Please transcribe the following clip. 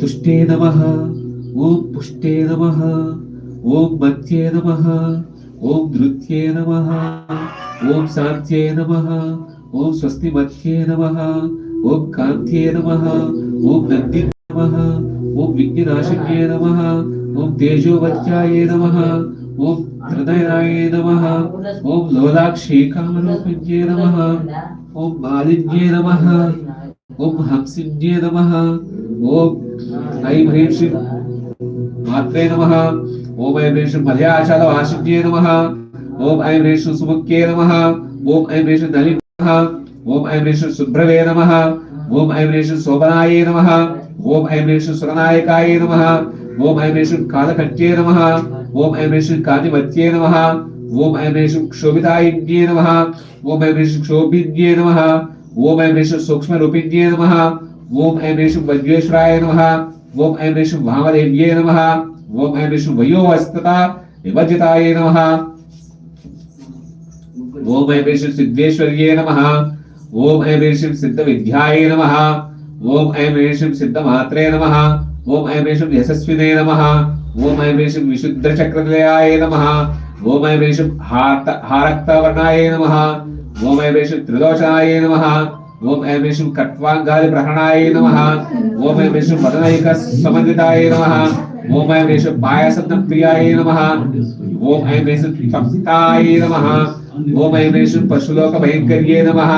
तुष्टे नमः ओम पुष्टे नमः ओम मत्ये नमः ओम धृत्ये नमः ओम शांत्ये नमः ओम स्वस्ति मत्ये नमः ओम कांत्ये नमः ओम नंदि नमः ओम विघ्ननाशिन्ये नमः ओम तेजोवत्याये नमः ओम हृदयाय नमः ओम लोलाक्षी कामरूपिण्ये नमः ओम मालिन्ये नमः ओम हंसिन्ये नमः ओम ऐं ह्रीं श्रीं मात्रे नमः ओम ऐं ह्रीं श्रीं मलयाचलवासिन्ये नमः ओम ऐं ह्रीं श्रीं सुमुख्ये नमः ओम ऐं ह्रीं श्रीं नलिने नमः ओम ऐं ह्रीं श्रीं शुभ्रवे नमः ओम ऐं ह्रीं श्रीं शोभनाय नमः ओम ऐं ह्रीं श्रीं सुरनायकाय नमः ओम ऐं ह्रीं श्रीं कालकट्ये नमः ओम ऐं ह्रीं श्रीं कान्तिमत्ये नमः ओम ऐं ह्रीं श्रीं क्षोभितायिन्ये नमः ओम ऐं ह्रीं श्रीं क्षोभिन्ये नमः ओम ऐं ह्रीं श्रीं सूक्ष्मरूपिण्ये नमः ओम ऐं ह्रीं श्रीं वज्रेश्वराय नमः ओम ऐं ह्रीं श्रीं वामदेव्ये नमः ओम ऐं ह्रीं श्रीं वयोवस्तता विभजिताय नमः ओम ऐं ह्रीं श्रीं सिद्धेश्वर्ये नमः ओम ऐं ह्रीं श्रीं सिद्धविद्याय नमः ओम ऐं ह्रीं श्रीं सिद्धमात्रे नमः ओम ऐं ह्रीं श्रीं यशस्विने नमः ओम ऐं ह्रीं श्रीं विशुद्धचक्रनिलयाय नमः ओम ऐं ह्रीं श्रीं हारक्तवर्णाय नमः ओम ऐं ह्रीं श्रीं त्रिदोषाय नमः ओम ऐं ह्रीं श्रीं कट्वाङ्गादिप्रहरणाय नमः ओम ऐं ह्रीं श्रीं वदनैकसमन्विताय नमः ओम ऐं ह्रीं श्रीं पायसप्रियाय नमः ओम ऐं ह्रीं श्रीं तप्ताय नमः ओम ऐं ह्रीं श्रीं पशुलोकभयङ्कर्ये नमः।